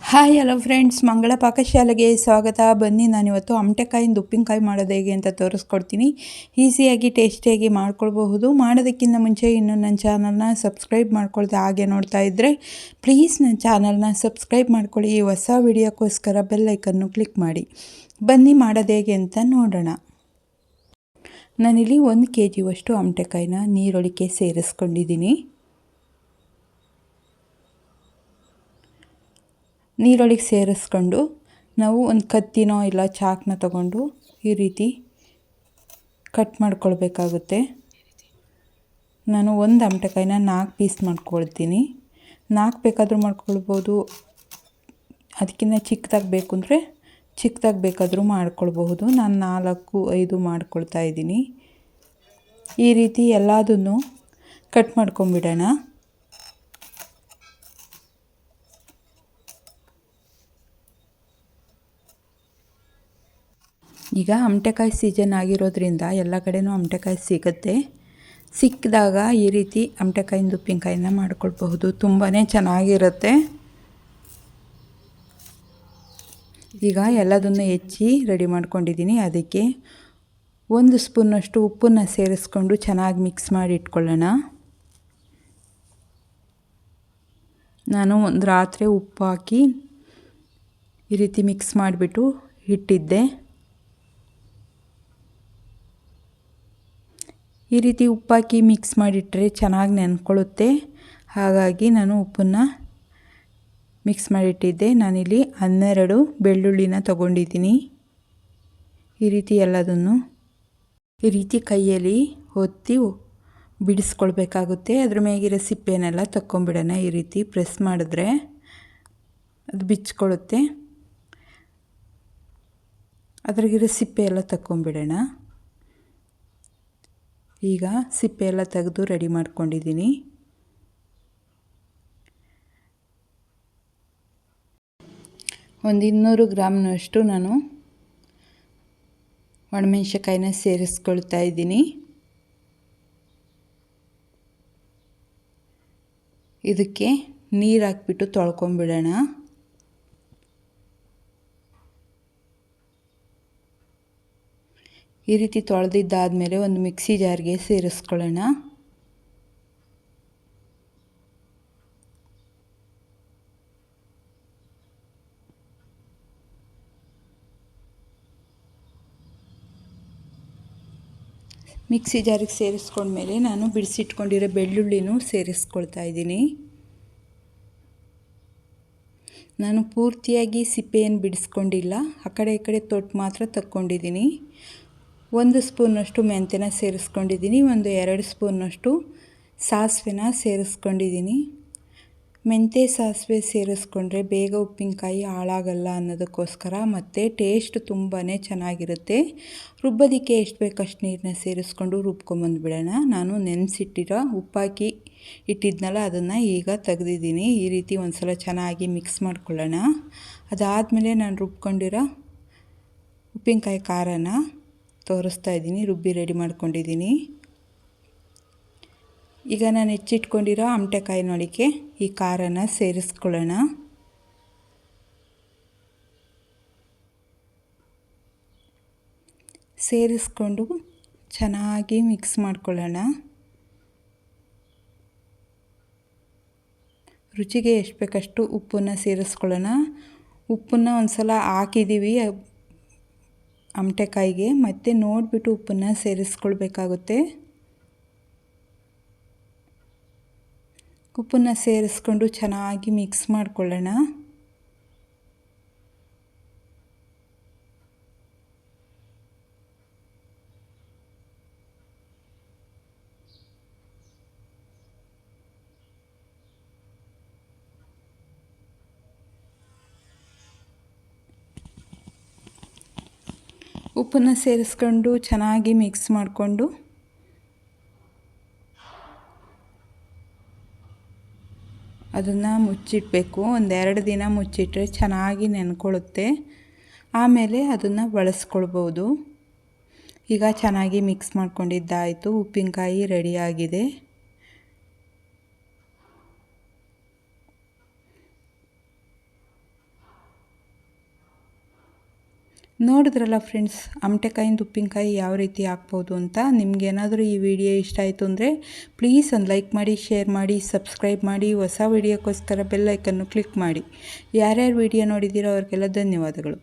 Hi hello friends, ಮಂಗಳ ಪಾಕಶಾಲೆಗೆ ಸ್ವಾಗತ. ಬನ್ನಿ, ನಾನಿವತ್ತು ಆಮಟೆಕಾಯಿಂದ ಉಪ್ಪಿನಕಾಯಿ ಮಾಡೋದು ಹೇಗೆ ಅಂತ ತೋರಿಸ್ಕೊಡ್ತೀನಿ. ಈಸಿಯಾಗಿ ಟೇಸ್ಟಿಯಾಗಿ ಮಾಡ್ಕೊಳ್ಬಹುದು. ಮಾಡೋದಕ್ಕಿಂತ ಮುಂಚೆ ಇನ್ನೂ ನನ್ನ ಚಾನಲ್ನ ಸಬ್ಸ್ಕ್ರೈಬ್ ಮಾಡ್ಕೊಳ್ದೆ ಹಾಗೆ ನೋಡ್ತಾ ಇದ್ದರೆ ಪ್ಲೀಸ್ ನನ್ನ ಚಾನಲ್ನ ಸಬ್ಸ್ಕ್ರೈಬ್ ಮಾಡ್ಕೊಳ್ಳಿ. ಈ ಹೊಸ ವಿಡಿಯೋಕ್ಕೋಸ್ಕರ ಬೆಲ್ ಐಕನ್ನು ಕ್ಲಿಕ್ ಮಾಡಿ. ಬನ್ನಿ ಮಾಡೋದು ಹೇಗೆ ಅಂತ ನೋಡೋಣ. ನಾನಿಲ್ಲಿ 1 kg ಆಮಟೆಕಾಯಿನ ನೀರೊಳಗೆ ಸೇರಿಸ್ಕೊಂಡಿದ್ದೀನಿ. ನೀರೊಳಗೆ ಸೇರಿಸ್ಕೊಂಡು ನಾವು ಒಂದು ಕತ್ತಿನೋ ಇಲ್ಲ ಚಾಕ್ನ ತಗೊಂಡು ಈ ರೀತಿ ಕಟ್ ಮಾಡ್ಕೊಳ್ಬೇಕಾಗುತ್ತೆ. ನಾನು ಒಂದು ಆಮಟೆಕಾಯಿನ 4 ಪೀಸ್ ಮಾಡ್ಕೊಳ್ತೀನಿ. 4 ಬೇಕಾದರೂ ಮಾಡ್ಕೊಳ್ಬೋದು, ಅದಕ್ಕಿಂತ ಚಿಕ್ಕದಾಗಿ ಬೇಕು ಅಂದರೆ ಚಿಕ್ಕದಾಗಿ ಬೇಕಾದರೂ ಮಾಡ್ಕೊಳ್ಬಹುದು. ನಾನು 4-5 ಮಾಡ್ಕೊಳ್ತಾ ಇದ್ದೀನಿ. ಈ ರೀತಿ ಎಲ್ಲದನ್ನು ಕಟ್ ಮಾಡ್ಕೊಂಬಿಡೋಣ. ಈಗ ಆಮಟೆಕಾಯಿ ಸೀಸನ್ ಆಗಿರೋದ್ರಿಂದ ಎಲ್ಲ ಕಡೆನೂ ಆಮಟೆಕಾಯಿ ಸಿಗುತ್ತೆ. ಸಿಕ್ಕಿದಾಗ ಈ ರೀತಿ ಆಮಟೆಕಾಯಿಂದ ಉಪ್ಪಿನಕಾಯಿನ ಮಾಡ್ಕೊಳ್ಬಹುದು. ತುಂಬಾ ಚೆನ್ನಾಗಿರುತ್ತೆ. ಈಗ ಎಲ್ಲದನ್ನು ಹೆಚ್ಚಿ ರೆಡಿ ಮಾಡ್ಕೊಂಡಿದ್ದೀನಿ. ಅದಕ್ಕೆ 1 ಸ್ಪೂನಷ್ಟು ಉಪ್ಪನ್ನು ಸೇರಿಸ್ಕೊಂಡು ಚೆನ್ನಾಗಿ ಮಿಕ್ಸ್ ಮಾಡಿ ಇಟ್ಕೊಳ್ಳೋಣ. ನಾನು ಒಂದು ರಾತ್ರಿ ಉಪ್ಪು ಹಾಕಿ ಈ ರೀತಿ ಮಿಕ್ಸ್ ಮಾಡಿಬಿಟ್ಟು ಇಟ್ಟಿದ್ದೆ. ಈ ರೀತಿ ಉಪ್ಪಾಕಿ ಮಿಕ್ಸ್ ಮಾಡಿಟ್ರೆ ಚೆನ್ನಾಗಿ ನೆನ್ಕೊಳ್ಳುತ್ತೆ. ಹಾಗಾಗಿ ನಾನು ಉಪ್ಪನ್ನು ಮಿಕ್ಸ್ ಮಾಡಿಟ್ಟಿದ್ದೆ. ನಾನಿಲ್ಲಿ 12 ಬೆಳ್ಳುಳ್ಳಿನ ತೊಗೊಂಡಿದ್ದೀನಿ. ಈ ರೀತಿ ಎಲ್ಲದನ್ನು ಈ ರೀತಿ ಕೈಯಲ್ಲಿ ಒತ್ತಿ ಬಿಡಿಸ್ಕೊಳ್ಬೇಕಾಗುತ್ತೆ. ಅದ್ರ ಮೇಗಿರೋ ಸಿಪ್ಪೆನೆಲ್ಲ ತಕ್ಕೊಂಬಿಡೋಣ. ಈ ರೀತಿ ಪ್ರೆಸ್ ಮಾಡಿದ್ರೆ ಅದು ಬಿಚ್ಕೊಳ್ಳುತ್ತೆ. ಅದ್ರಾಗಿರೋ ಸಿಪ್ಪೆ ಎಲ್ಲ ತಕ್ಕೊಂಬಿಡೋಣ. ಈಗ ಸಿಪ್ಪೆ ಎಲ್ಲ ತೆಗೆದು ರೆಡಿ ಮಾಡ್ಕೊಂಡಿದ್ದೀನಿ. ಒಂದು 200 ಗ್ರಾಮ್ನಷ್ಟು ನಾನು ಒಣಮೆಣಸಿನ್ಕಾಯಿನ ಸೇರಿಸ್ಕೊಳ್ತಾ ಇದ್ದೀನಿ. ಇದಕ್ಕೆ ನೀರು ಹಾಕ್ಬಿಟ್ಟು ತೊಳ್ಕೊಂಬಿಡೋಣ. ಈ ರೀತಿ ತೊಳೆದಿದ್ದಾದಮೇಲೆ ಒಂದು ಮಿಕ್ಸಿ ಜಾರ್ಗೆ ಸೇರಿಸ್ಕೊಳ್ಳೋಣ. ಮಿಕ್ಸಿ ಜಾರಿಗೆ ಸೇರಿಸ್ಕೊಂಡ್ಮೇಲೆ ನಾನು ಬಿಡಿಸಿಟ್ಕೊಂಡಿರೋ ಬೆಳ್ಳುಳ್ಳಿನೂ ಸೇರಿಸ್ಕೊಳ್ತಾ ಇದ್ದೀನಿ. ನಾನು ಪೂರ್ತಿಯಾಗಿ ಸಿಪ್ಪೆಯನ್ನು ಬಿಡಿಸ್ಕೊಂಡಿಲ್ಲ, ಆ ಕಡೆ ಈ ಕಡೆ ತೊಟ್ಟು ಮಾತ್ರ ತಕ್ಕೊಂಡಿದ್ದೀನಿ. 1 ಸ್ಪೂನಷ್ಟು ಮೆಂತ್ಯನ ಸೇರಿಸ್ಕೊಂಡಿದ್ದೀನಿ. 2 ಸ್ಪೂನಷ್ಟು ಸಾಸಿವೆನ ಸೇರಿಸ್ಕೊಂಡಿದ್ದೀನಿ. ಮೆಂತ್ಯ ಸಾಸಿವೆ ಸೇರಿಸ್ಕೊಂಡ್ರೆ ಬೇಗ ಉಪ್ಪಿನಕಾಯಿ ಹಾಳಾಗಲ್ಲ ಅನ್ನೋದಕ್ಕೋಸ್ಕರ, ಮತ್ತು ಟೇಸ್ಟ್ ತುಂಬಾ ಚೆನ್ನಾಗಿರುತ್ತೆ. ರುಬ್ಬೋದಕ್ಕೆ ಎಷ್ಟು ಬೇಕಷ್ಟು ನೀರನ್ನ ಸೇರಿಸ್ಕೊಂಡು ರುಬ್ಕೊಂಬಂದುಬಿಡೋಣ. ನಾನು ನೆನೆಸಿಟ್ಟಿರೋ ಉಪ್ಪಾಕಿ ಇಟ್ಟಿದ್ನಲ್ಲ ಅದನ್ನು ಈಗ ತೆಗೆದಿದ್ದೀನಿ. ಈ ರೀತಿ ಒಂದು ಸಲ ಚೆನ್ನಾಗಿ ಮಿಕ್ಸ್ ಮಾಡ್ಕೊಳ್ಳೋಣ. ಅದಾದಮೇಲೆ ನಾನು ರುಬ್ಕೊಂಡಿರೋ ಉಪ್ಪಿನಕಾಯಿ ಖಾರನ ತೋರಿಸ್ತಾ ಇದ್ದೀನಿ. ರುಬ್ಬಿ ರೆಡಿ ಮಾಡ್ಕೊಂಡಿದ್ದೀನಿ. ಈಗ ನಾನು ಹೆಚ್ಚಿಟ್ಕೊಂಡಿರೋ ಆಮಟೆಕಾಯಿನೊಳಗೆ ಈ ಖಾರನ ಸೇರಿಸ್ಕೊಳ್ಳೋಣ. ಸೇರಿಸ್ಕೊಂಡು ಚೆನ್ನಾಗಿ ಮಿಕ್ಸ್ ಮಾಡ್ಕೊಳ್ಳೋಣ. ರುಚಿಗೆ ಎಷ್ಟು ಬೇಕಷ್ಟು ಉಪ್ಪನ್ನು ಸೇರಿಸ್ಕೊಳ್ಳೋಣ. ಉಪ್ಪನ್ನು ಒಂದು ಸಲ ಹಾಕಿದ್ದೀವಿ ಆಮಟೆಕಾಯಿಗೆ, ಮತ್ತು ನೋಡಿಬಿಟ್ಟು ಉಪ್ಪನ್ನು ಸೇರಿಸ್ಕೊಳ್ಬೇಕಾಗುತ್ತೆ. ಉಪ್ಪನ್ನು ಸೇರಿಸ್ಕೊಂಡು ಚೆನ್ನಾಗಿ ಮಿಕ್ಸ್ ಮಾಡ್ಕೊಳ್ಳೋಣ. ಉಪ್ಪನ್ನು ಸೇರಿಸ್ಕೊಂಡು ಚೆನ್ನಾಗಿ ಮಿಕ್ಸ್ ಮಾಡಿಕೊಂಡು ಅದನ್ನು ಮುಚ್ಚಿಡಬೇಕು. 1-2 ದಿನ ಮುಚ್ಚಿಟ್ರೆ ಚೆನ್ನಾಗಿ ನೆನ್ಕೊಳ್ಳುತ್ತೆ. ಆಮೇಲೆ ಅದನ್ನು ಬಳಸ್ಕೊಳ್ಬೋದು. ಈಗ ಚೆನ್ನಾಗಿ ಮಿಕ್ಸ್ ಮಾಡ್ಕೊಂಡಿದ್ದಾಯಿತು. ಉಪ್ಪಿನಕಾಯಿ ರೆಡಿಯಾಗಿದೆ. ನೋಡಿದ್ರಲ್ಲ ಫ್ರೆಂಡ್ಸ್, ಆಮಟೆಕಾಯಿಂದ ಉಪ್ಪಿನಕಾಯಿ ಯಾವ ರೀತಿ ಹಾಕ್ಬೋದು ಅಂತ. ನಿಮ್ಗೇನಾದರೂ ಈ ವಿಡಿಯೋ ಇಷ್ಟ ಆಯಿತು ಅಂದರೆ ಪ್ಲೀಸ್ ಒಂದು ಲೈಕ್ ಮಾಡಿ, ಶೇರ್ ಮಾಡಿ, ಸಬ್ಸ್ಕ್ರೈಬ್ ಮಾಡಿ. ಹೊಸ ವಿಡಿಯೋಕ್ಕೋಸ್ಕರ ಬೆಲ್ ಐಕನ್ನು ಕ್ಲಿಕ್ ಮಾಡಿ. ಯಾರ್ಯಾರು ವಿಡಿಯೋ ನೋಡಿದ್ದೀರೋ ಅವ್ರಿಗೆಲ್ಲ ಧನ್ಯವಾದಗಳು.